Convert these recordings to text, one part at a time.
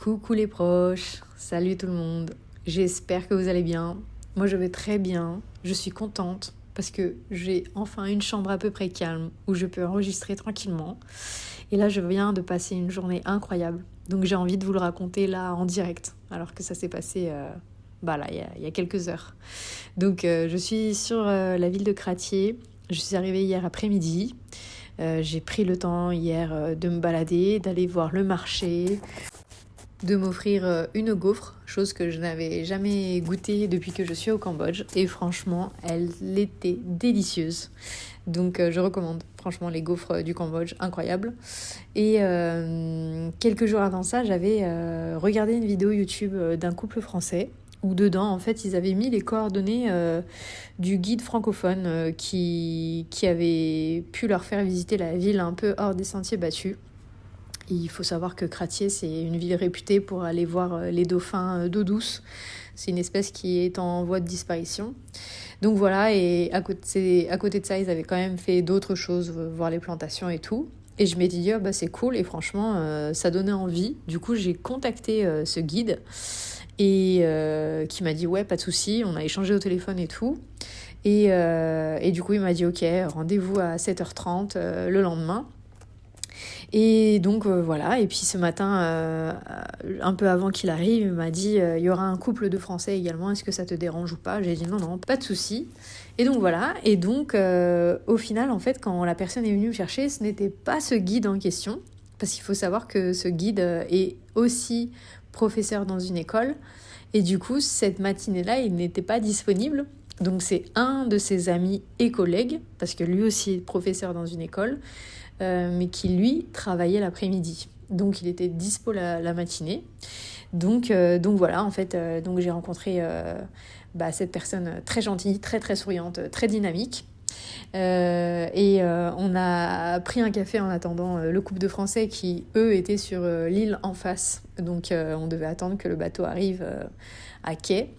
Coucou les proches, salut tout le monde, j'espère que vous allez bien. Moi je vais très bien, je suis contente parce que j'ai enfin une chambre à peu près calme où je peux enregistrer tranquillement. Et là je viens de passer une journée incroyable, donc j'ai envie de vous le raconter là en direct, alors que ça s'est passé là, il y a quelques heures. Donc je suis sur la ville de Crattier, je suis arrivée hier après-midi. J'ai pris le temps hier de me balader, d'aller voir le marché, de m'offrir une gaufre, chose que je n'avais jamais goûtée depuis que je suis au Cambodge. Et franchement, elle était délicieuse. Donc je recommande franchement les gaufres du Cambodge, incroyable. Et quelques jours avant ça, j'avais regardé une vidéo YouTube d'un couple français où dedans, en fait, ils avaient mis les coordonnées du guide francophone qui avait pu leur faire visiter la ville un peu hors des sentiers battus. Et il faut savoir que Crattier, c'est une ville réputée pour aller voir les dauphins d'eau douce. C'est une espèce qui est en voie de disparition. Donc voilà, et à côté de ça, ils avaient quand même fait d'autres choses, voir les plantations et tout. Et je m'étais dit, oh, c'est cool, et franchement, ça donnait envie. Du coup, j'ai contacté ce guide, et qui m'a dit, ouais, pas de souci, on a échangé au téléphone et tout. Et du coup, il m'a dit, ok, rendez-vous à 7h30 le lendemain. Et donc voilà, et puis ce matin, un peu avant qu'il arrive, il m'a dit il y aura un couple de Français également, est-ce que ça te dérange ou pas? J'ai dit non, pas de souci. Et donc voilà, et donc au final, en fait, quand la personne est venue me chercher, ce n'était pas ce guide en question, parce qu'il faut savoir que ce guide est aussi professeur dans une école, et du coup, cette matinée-là, il n'était pas disponible. Donc c'est un de ses amis et collègues, parce que lui aussi est professeur dans une école, mais qui lui travaillait l'après-midi. Donc il était dispo la matinée. Donc voilà, en fait, donc j'ai rencontré cette personne très gentille, très très souriante, très dynamique. On a pris un café en attendant le couple de Français qui, eux, étaient sur l'île en face. Donc on devait attendre que le bateau arrive à quai.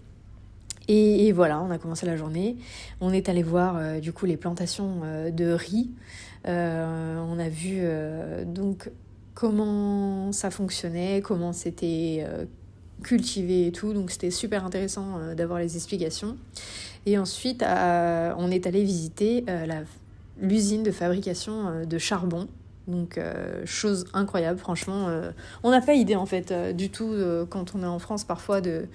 Et voilà, on a commencé la journée. On est allé voir du coup les plantations de riz. On a vu donc comment ça fonctionnait, comment c'était cultivé et tout. Donc c'était super intéressant d'avoir les explications. Et ensuite, on est allé visiter l'usine de fabrication de charbon. Donc chose incroyable, franchement. On n'a pas idée en fait du tout quand on est en France parfois de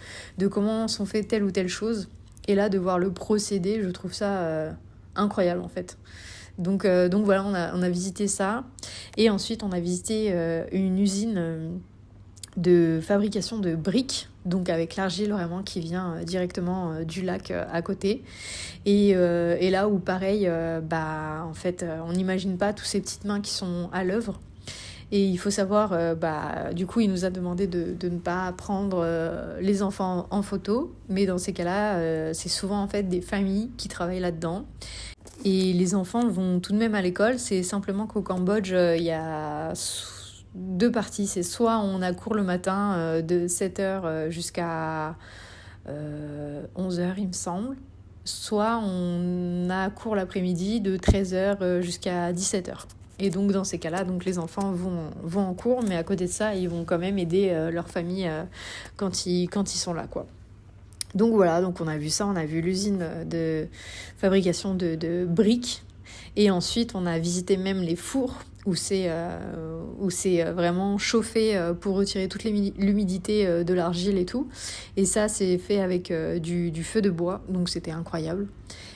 comment sont fait telle ou telle chose. Et là, de voir le procédé, je trouve ça incroyable en fait. Donc voilà, on a visité ça. Et ensuite, on a visité une usine de fabrication de briques, donc avec l'argile vraiment qui vient directement du lac à côté. Et là où pareil, en fait, on n'imagine pas tous ces petites mains qui sont à l'œuvre. Et il faut savoir, du coup, il nous a demandé de ne pas prendre les enfants en photo, mais dans ces cas-là, c'est souvent en fait des familles qui travaillent là-dedans. Et les enfants vont tout de même à l'école, c'est simplement qu'au Cambodge, il y a deux parties. C'est soit on a cours le matin de 7h jusqu'à 11h, il me semble, soit on a cours l'après-midi de 13h jusqu'à 17h. Et donc dans ces cas-là, donc les enfants vont en cours, mais à côté de ça, ils vont quand même aider leur famille quand ils sont là, quoi. Donc voilà, donc on a vu ça, on a vu l'usine de fabrication de briques. Et ensuite, on a visité même les fours où c'est vraiment chauffé pour retirer toute l'humidité de l'argile et tout. Et ça, c'est fait avec du feu de bois, donc c'était incroyable.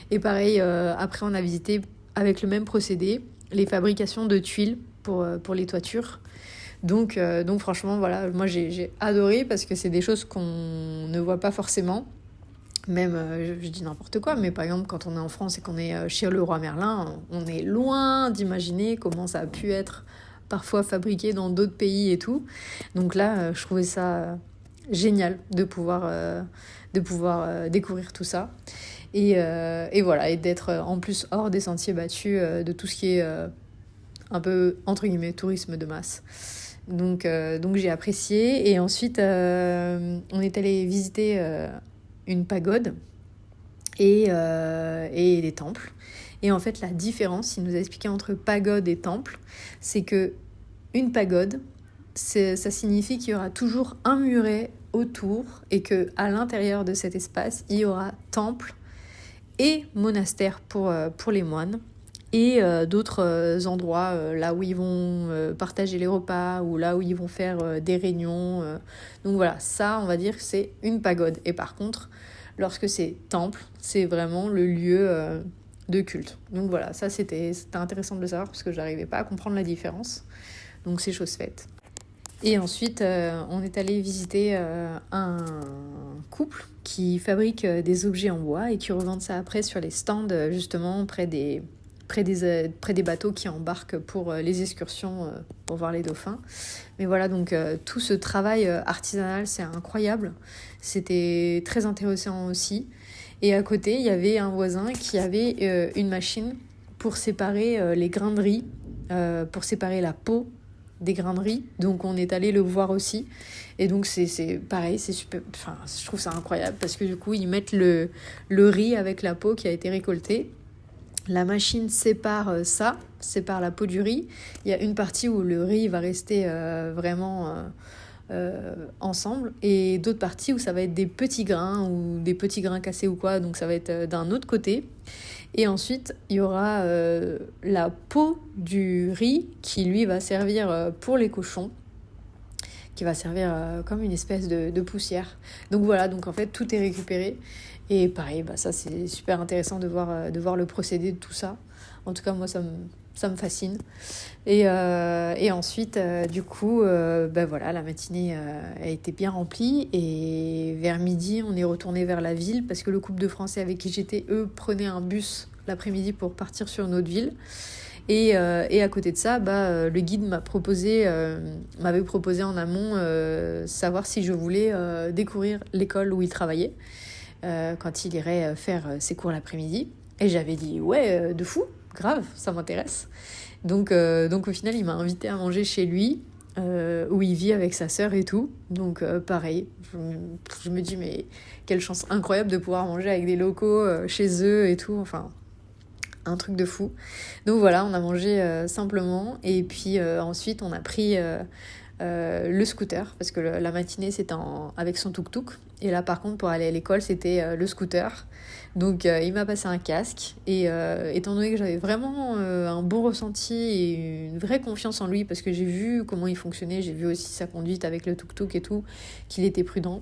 Et pareil, après, on a visité avec le même procédé les fabrications de tuiles pour les toitures. Donc franchement, voilà, moi j'ai adoré parce que c'est des choses qu'on ne voit pas forcément. Même, je dis n'importe quoi, mais par exemple, quand on est en France et qu'on est chez Leroy Merlin, on est loin d'imaginer comment ça a pu être parfois fabriqué dans d'autres pays et tout. Donc là, je trouvais ça génial de pouvoir découvrir tout ça. Et voilà, et d'être en plus hors des sentiers battus de tout ce qui est un peu, entre guillemets, tourisme de masse. Donc j'ai apprécié. Et ensuite, on est allé visiter une pagode et des temples. Et en fait, la différence, il nous a expliqué entre pagode et temple, c'est que une pagode, ça signifie qu'il y aura toujours un muret autour et qu'à l'intérieur de cet espace, il y aura temple et monastère pour les moines et d'autres endroits là où ils vont partager les repas ou là où ils vont faire des réunions. Donc voilà, ça, on va dire que c'est une pagode. Et par contre, lorsque c'est temple, c'est vraiment le lieu de culte. Donc voilà, ça c'était intéressant de le savoir parce que je n'arrivais pas à comprendre la différence. Donc c'est chose faite. Et ensuite, on est allé visiter un couple qui fabrique des objets en bois et qui revendent ça après sur les stands, justement, près des bateaux qui embarquent pour les excursions pour voir les dauphins. Mais voilà, donc tout ce travail artisanal, c'est incroyable. C'était très intéressant aussi. Et à côté, il y avait un voisin qui avait une machine pour séparer les grains de riz, pour séparer la peau des grains de riz, donc on est allé le voir aussi, et donc c'est pareil, c'est super, enfin je trouve ça incroyable parce que du coup ils mettent le riz avec la peau qui a été récoltée, la machine sépare la peau du riz, il y a une partie où le riz va rester vraiment ensemble et d'autres parties où ça va être des petits grains ou des petits grains cassés ou quoi, donc ça va être d'un autre côté. Et ensuite, il y aura la peau du riz qui, lui, va servir pour les cochons, qui va servir comme une espèce de poussière. Donc voilà, donc en fait, tout est récupéré. Et pareil, ça, c'est super intéressant de voir le procédé de tout ça. En tout cas, moi, ça me fascine. Et ensuite, du coup, voilà, la matinée a été bien remplie. Et vers midi, on est retourné vers la ville parce que le couple de Français avec qui j'étais, eux, prenaient un bus l'après-midi pour partir sur une autre ville. Et à côté de ça, le guide m'avait proposé en amont savoir si je voulais découvrir l'école où il travaillait quand il irait faire ses cours l'après-midi. Et j'avais dit ouais, de fou, grave, ça m'intéresse. Donc au final, il m'a invité à manger chez lui, où il vit avec sa sœur et tout. Donc pareil, je me dis mais quelle chance incroyable de pouvoir manger avec des locaux chez eux et tout, enfin un truc de fou. Donc voilà, on a mangé simplement et puis ensuite on a pris le scooter parce que la matinée c'était avec son tuk-tuk et là par contre pour aller à l'école c'était le scooter. Donc il m'a passé un casque et étant donné que j'avais vraiment un bon ressenti et une vraie confiance en lui parce que j'ai vu comment il fonctionnait, j'ai vu aussi sa conduite avec le tuk-tuk et tout, qu'il était prudent.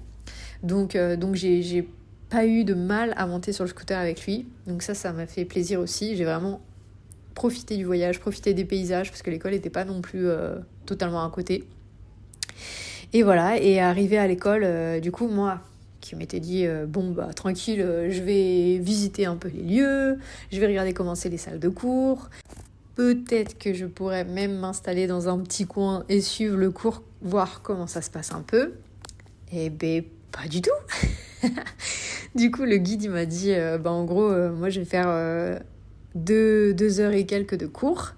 Donc j'ai pas eu de mal à monter sur le scooter avec lui. Donc ça m'a fait plaisir aussi. J'ai vraiment profité du voyage, profité des paysages parce que l'école n'était pas non plus totalement à côté. Et voilà, et arrivé à l'école, du coup, moi qui m'étais dit, tranquille, je vais visiter un peu les lieux, je vais regarder comment c'est les salles de cours. Peut-être que je pourrais même m'installer dans un petit coin et suivre le cours, voir comment ça se passe un peu. Eh ben, pas du tout. Du coup, le guide, il m'a dit, en gros, moi, je vais faire 2 heures et quelques de cours,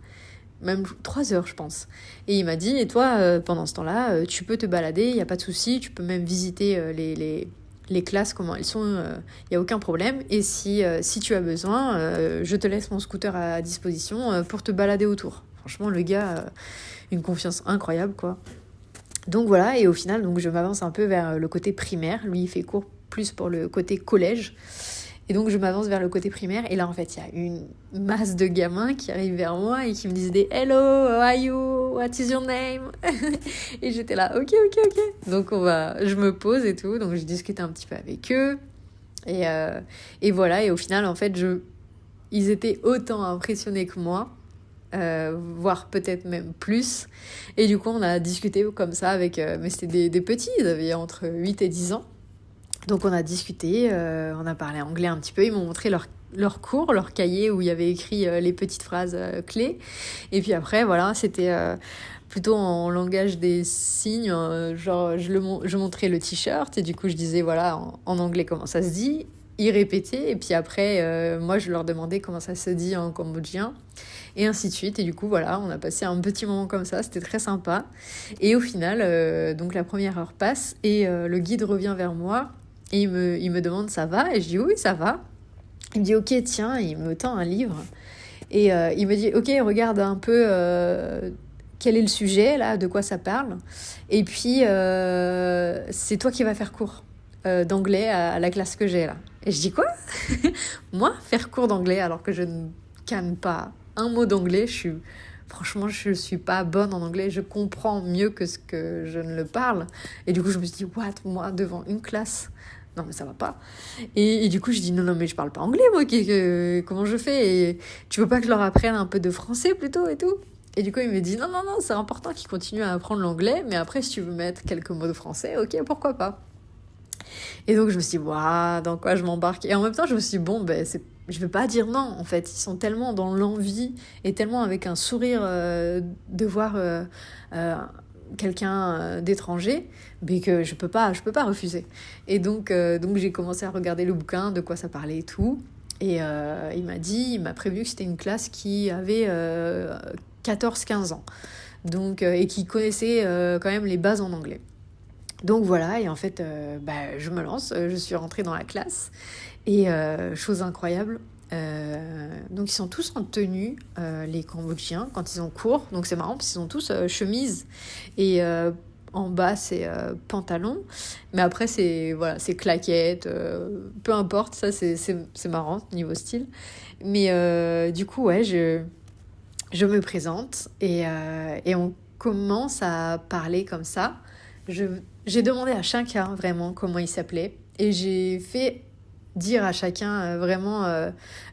même 3 heures, je pense. Et il m'a dit, et toi, pendant ce temps-là, tu peux te balader, il n'y a pas de souci, tu peux même visiter les classes, comment elles sont, il n'y a aucun problème. Et si tu as besoin, je te laisse mon scooter à disposition pour te balader autour. Franchement, le gars, une confiance incroyable, quoi. Donc voilà, et au final, donc, je m'avance un peu vers le côté primaire. Lui, il fait cours plus pour le côté collège. Et donc, je m'avance vers le côté primaire. Et là, en fait, il y a une masse de gamins qui arrivent vers moi et qui me disent des « Hello, how are you? What is your name ?» Et j'étais là « Ok. » Donc, je me pose et tout. Donc, je discute un petit peu avec eux. Et voilà. Et au final, en fait, ils étaient autant impressionnés que moi. Voire peut-être même plus. Et du coup, on a discuté comme ça avec... mais c'était des petits, ils avaient entre 8 et 10 ans. Donc on a discuté, on a parlé anglais un petit peu, ils m'ont montré leur cours, leur cahier où il y avait écrit les petites phrases clés. Et puis après, voilà, c'était plutôt en langage des signes, genre je montrais le t-shirt et du coup je disais voilà en anglais comment ça se dit. Ils répétaient et puis après, moi je leur demandais comment ça se dit en cambodgien et ainsi de suite. Et du coup voilà, on a passé un petit moment comme ça, c'était très sympa. Et au final, donc la première heure passe et le guide revient vers moi. Et il me demande ça va et je dis oui ça va. Il me dit ok tiens, il me tend un livre et il me dit ok regarde un peu quel est le sujet, là, de quoi ça parle. Et puis, c'est toi qui vas faire cours d'anglais à la classe que j'ai, là. Et je dis, quoi? Moi, faire cours d'anglais alors que je ne canne pas un mot d'anglais, franchement, je suis pas bonne en anglais, je comprends mieux que ce que je ne le parle. Et du coup, je me suis dit, what, moi, devant une classe? Non, mais ça va pas. Et du coup, je dis, non, mais je parle pas anglais, moi, comment je fais? Et tu veux pas que je leur apprenne un peu de français plutôt et tout? Et du coup, il me dit, non, c'est important qu'ils continuent à apprendre l'anglais, mais après, si tu veux mettre quelques mots de français, ok, pourquoi pas? Et donc, je me suis dit, waouh, dans quoi je m'embarque? Et en même temps, je me suis dit, bon, je vais pas dire non, en fait. Ils sont tellement dans l'envie et tellement avec un sourire de voir euh, quelqu'un d'étranger, mais que je peux pas refuser. Et donc j'ai commencé à regarder le bouquin, de quoi ça parlait et tout. Et il m'a prévenu que c'était une classe qui avait 14-15 ans. Donc, et qui connaissait quand même les bases en anglais. Donc voilà, et en fait, je me lance, je suis rentrée dans la classe, et chose incroyable, donc ils sont tous en tenue, les Cambodgiens, quand ils ont cours, donc c'est marrant, parce qu'ils ont tous chemise, et en bas c'est pantalon, mais après c'est claquettes, peu importe, ça c'est marrant, niveau style, mais du coup, ouais, je me présente, et on commence à parler comme ça. J'ai demandé à chacun vraiment comment il s'appelait et j'ai fait dire à chacun vraiment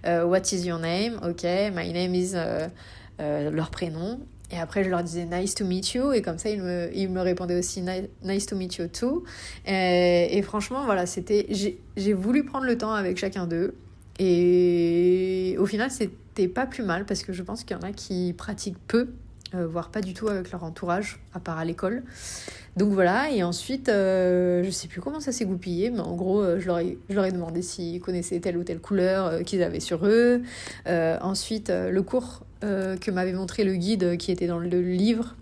what is your name, ok, my name is leur prénom, et après je leur disais nice to meet you, et comme ça ils me répondaient aussi nice to meet you too, et franchement voilà, j'ai voulu prendre le temps avec chacun d'eux, et au final c'était pas plus mal, parce que je pense qu'il y en a qui pratiquent peu, voire pas du tout avec leur entourage, à part à l'école. Donc voilà, et ensuite, je sais plus comment ça s'est goupillé, mais en gros, je leur ai demandé s'ils connaissaient telle ou telle couleur qu'ils avaient sur eux. Ensuite, le cours que m'avait montré le guide qui était dans le livre,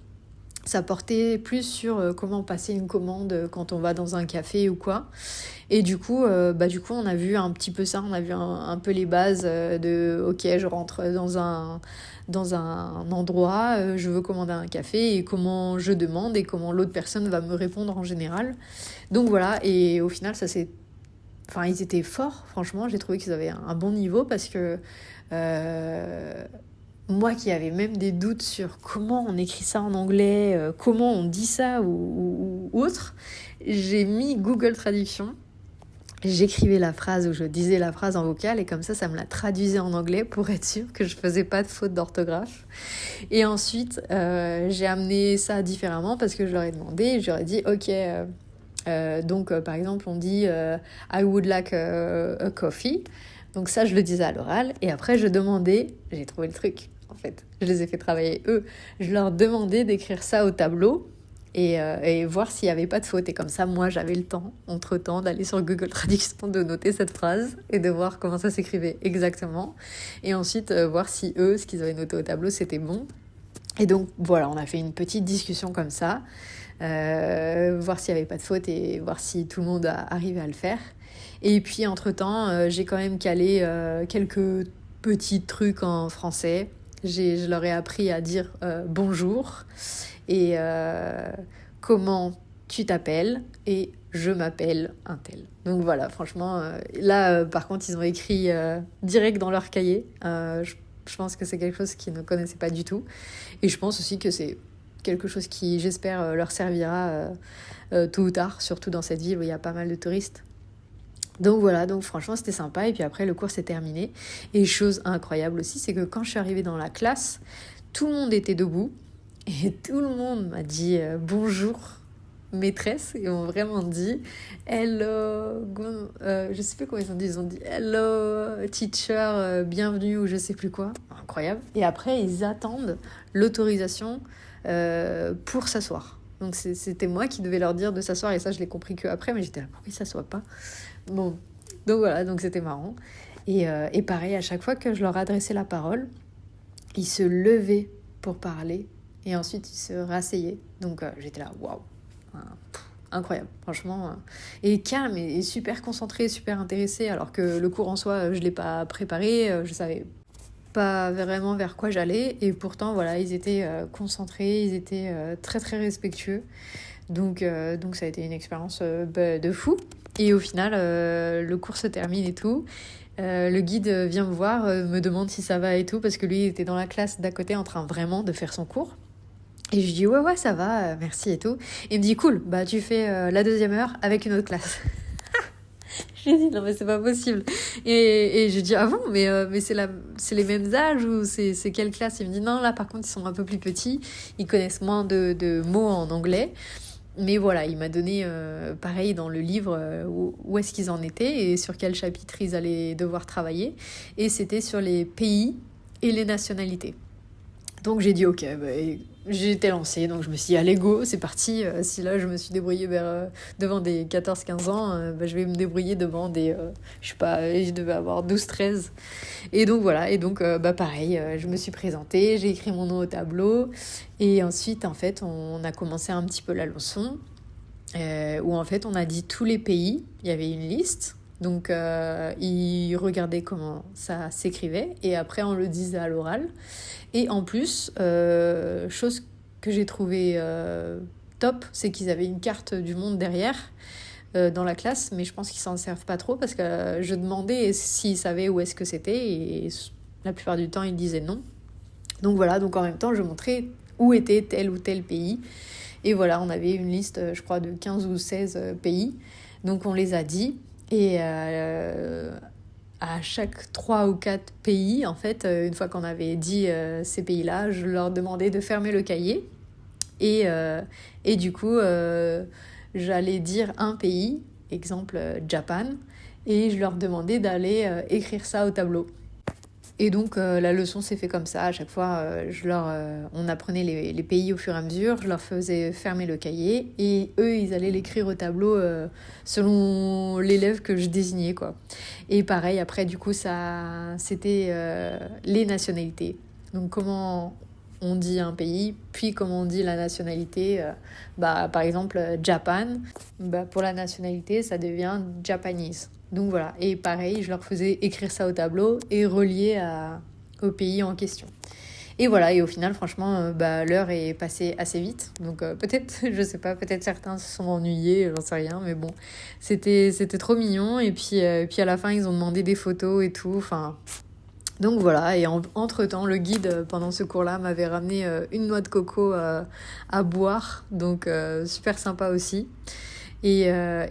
ça portait plus sur comment passer une commande quand on va dans un café ou quoi. Et du coup, on a vu un petit peu ça, on a vu un peu les bases de ok, je rentre dans un endroit, je veux commander un café, et comment je demande et comment l'autre personne va me répondre en général. Donc voilà, et au final, ils étaient forts, franchement, j'ai trouvé qu'ils avaient un bon niveau, parce que moi qui avais même des doutes sur comment on écrit ça en anglais, comment on dit ça ou autre, j'ai mis Google Traduction. J'écrivais la phrase, ou je disais la phrase en vocal, et comme ça me la traduisait en anglais pour être sûre que je faisais pas de faute d'orthographe. Et ensuite, j'ai amené ça différemment, parce que je leur ai demandé, je leur ai dit, ok, donc par exemple on dit I would like a coffee. Donc ça, je le disais à l'oral, et après je demandais, j'ai trouvé le truc en fait, je les ai fait travailler eux, je leur demandais d'écrire ça au tableau, et voir s'il n'y avait pas de faute. Et comme ça, moi, j'avais le temps, entre-temps, d'aller sur Google Traduction, de noter cette phrase et de voir comment ça s'écrivait exactement. Et ensuite, voir si eux, ce qu'ils avaient noté au tableau, c'était bon. Et donc, voilà, on a fait une petite discussion comme ça, voir s'il n'y avait pas de faute et voir si tout le monde arrivait à le faire. Et puis, entre-temps, j'ai quand même calé quelques petits trucs en français. Je leur ai appris à dire bonjour, et comment tu t'appelles, et je m'appelle un tel. Donc voilà, franchement, là, par contre, ils ont écrit direct dans leur cahier. Je pense que c'est quelque chose qu'ils ne connaissaient pas du tout. Et je pense aussi que c'est quelque chose qui, j'espère, leur servira tôt ou tard, surtout dans cette ville où il y a pas mal de touristes. Donc voilà, donc franchement c'était sympa, et puis après le cours s'est terminé. Et chose incroyable aussi, c'est que quand je suis arrivée dans la classe, tout le monde était debout, et tout le monde m'a dit bonjour maîtresse, et ont vraiment dit hello, je sais plus comment ils ont dit hello teacher, bienvenue, ou je sais plus quoi, incroyable. Et après ils attendent l'autorisation pour s'asseoir. Donc c'était moi qui devais leur dire de s'asseoir, et ça je l'ai compris qu'après, mais j'étais là, pourquoi ils s'assoient pas? Bon, donc voilà, donc c'était marrant. Et pareil, à chaque fois que je leur adressais la parole, ils se levaient pour parler, et ensuite ils se rasseyaient. Donc j'étais là, waouh, incroyable, franchement. Et calme, et super concentré, super intéressé, alors que le cours en soi, je ne l'ai pas préparé, je savais pas vraiment vers quoi j'allais. Et pourtant, voilà, ils étaient concentrés, ils étaient très très respectueux. Donc ça a été une expérience de fou. Et au final, le cours se termine et tout. Le guide vient me voir, me demande si ça va et tout, parce que lui il était dans la classe d'à côté en train vraiment de faire son cours. Et je dis ouais ça va, merci et tout. Et il me dit cool, bah tu fais la 2e heure avec une autre classe. J'ai dit non mais c'est pas possible. Et je dis ah bon mais c'est les mêmes âges ou c'est quelle classe? Il me dit non là par contre ils sont un peu plus petits, ils connaissent moins de mots en anglais. Mais voilà, il m'a donné, pareil, dans le livre, où est-ce qu'ils en étaient et sur quel chapitre ils allaient devoir travailler. Et c'était sur les pays et les nationalités. Donc j'ai dit ok, bah, j'étais lancée, donc je me suis dit allez go, c'est parti. Si là je me suis débrouillée devant des 14-15 ans, bah, je vais me débrouiller devant des, je sais pas, je devais avoir 12-13. Et donc voilà, et donc bah, pareil, je me suis présentée, j'ai écrit mon nom au tableau. Et ensuite en fait on a commencé un petit peu la leçon, où en fait on a dit tous les pays, il y avait une liste. Donc ils regardaient comment ça s'écrivait et après on le disait à l'oral. Et en plus, chose que j'ai trouvée top, c'est qu'ils avaient une carte du monde derrière dans la classe, mais je pense qu'ils s'en servent pas trop parce que je demandais s'ils savaient où est-ce que c'était et la plupart du temps ils disaient non. Donc voilà, donc en même temps je montrais où était tel ou tel pays. Et voilà, on avait une liste, je crois, de 15 ou 16 pays. Donc on les a dit. Et à chaque 3 ou 4 pays, en fait, une fois qu'on avait dit ces pays-là, je leur demandais de fermer le cahier. Et du coup, j'allais dire un pays, exemple Japan, et je leur demandais d'aller écrire ça au tableau. Et donc la leçon s'est fait comme ça. À chaque fois, on apprenait les pays au fur et à mesure. Je leur faisais fermer le cahier et eux, ils allaient l'écrire au tableau selon l'élève que je désignais, quoi. Et pareil, après, du coup, c'était les nationalités. Donc comment on dit un pays, puis comment on dit la nationalité. Par exemple, Japan, pour la nationalité, ça devient Japanese. Donc voilà, et pareil, je leur faisais écrire ça au tableau et relier au pays en question. Et voilà, et au final, franchement, l'heure est passée assez vite. Donc peut-être, je sais pas, peut-être certains se sont ennuyés, j'en sais rien, mais bon, c'était trop mignon. Et puis à la fin, ils ont demandé des photos et tout, enfin... Donc voilà, et entre-temps, le guide, pendant ce cours-là, m'avait ramené une noix de coco à boire, donc super sympa aussi. Et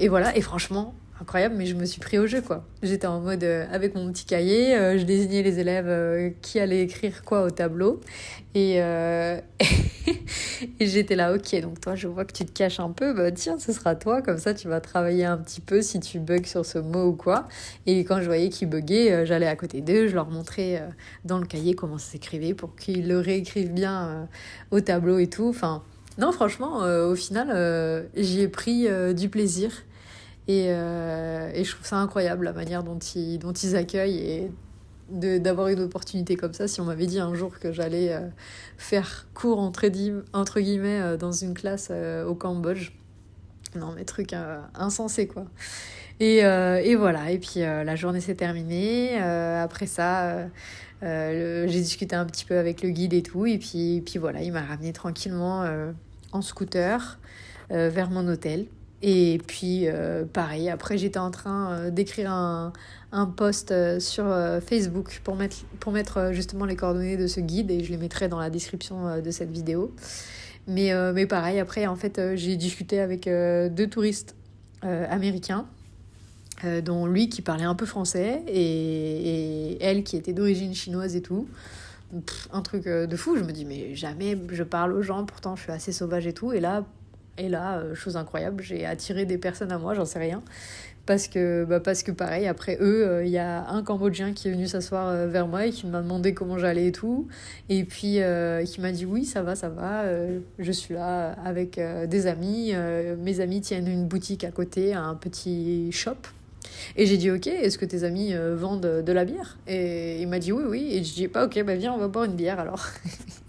voilà, et franchement... incroyable, mais je me suis pris au jeu, quoi. J'étais en mode avec mon petit cahier, je désignais les élèves qui allaient écrire quoi au tableau. Et, et j'étais là, ok, donc toi, je vois que tu te caches un peu, bah tiens, ce sera toi, comme ça, tu vas travailler un petit peu si tu bugs sur ce mot ou quoi. Et quand je voyais qu'ils buguaient, j'allais à côté d'eux, je leur montrais dans le cahier comment ça s'écrivait pour qu'ils le réécrivent bien au tableau et tout. Enfin, non, franchement, au final, j'y ai pris du plaisir. Et je trouve ça incroyable la manière dont ils accueillent et d'avoir une opportunité comme ça. Si on m'avait dit un jour que j'allais faire cours entre guillemets dans une classe au Cambodge, non mais truc insensé quoi. Et voilà, et puis la journée s'est terminée. Après ça, j'ai discuté un petit peu avec le guide et tout, et puis voilà, il m'a ramené tranquillement en scooter vers mon hôtel. Et puis, pareil, après, j'étais en train d'écrire un post sur Facebook pour mettre justement les coordonnées de ce guide et je les mettrai dans la description de cette vidéo. Mais pareil, après, en fait, j'ai discuté avec 2 touristes américains, dont lui qui parlait un peu français et elle qui était d'origine chinoise et tout. Un truc de fou, je me dis, mais jamais je parle aux gens, pourtant je suis assez sauvage et tout. Et là, chose incroyable, j'ai attiré des personnes à moi, j'en sais rien. Parce que pareil, après eux, il y a un Cambodgien qui est venu s'asseoir vers moi et qui m'a demandé comment j'allais et tout. Et puis qui m'a dit oui, ça va, je suis là avec des amis. Mes amis tiennent une boutique à côté, un petit shop. Et j'ai dit ok, est-ce que tes amis vendent de la bière? Et il m'a dit oui. Et je dis pas ok, viens, on va boire une bière alors.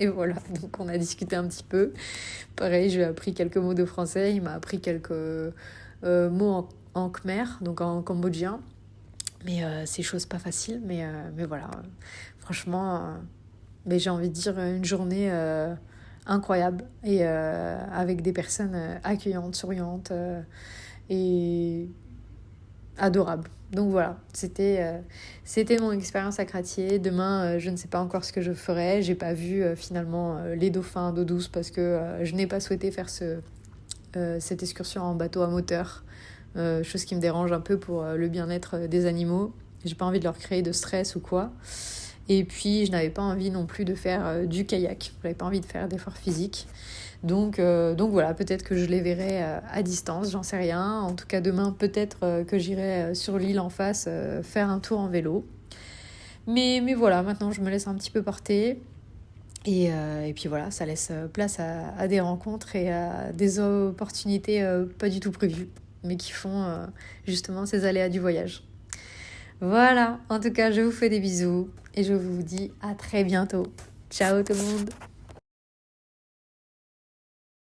Et voilà, donc on a discuté un petit peu. Pareil, j'ai appris quelques mots de français, il m'a appris quelques mots en khmer, donc en cambodgien. Mais c'est chose pas facile, mais voilà. franchement, mais j'ai envie de dire une journée incroyable et avec des personnes accueillantes, souriantes et adorables. Donc voilà, c'était mon expérience à Crattier. Demain, je ne sais pas encore ce que je ferai. J'ai pas vu finalement les dauphins d'eau douce parce que je n'ai pas souhaité faire cette excursion en bateau à moteur, chose qui me dérange un peu pour le bien-être des animaux. J'ai pas envie de leur créer de stress ou quoi. Et puis, je n'avais pas envie non plus de faire du kayak. Je n'avais pas envie de faire d'efforts physiques. Donc voilà, peut-être que je les verrai à distance, j'en sais rien. En tout cas, demain, peut-être que j'irai sur l'île en face faire un tour en vélo. Mais voilà, maintenant, je me laisse un petit peu porter. Et puis voilà, ça laisse place à des rencontres et à des opportunités pas du tout prévues, mais qui font justement ces aléas du voyage. Voilà, en tout cas, je vous fais des bisous et je vous dis à très bientôt. Ciao tout le monde!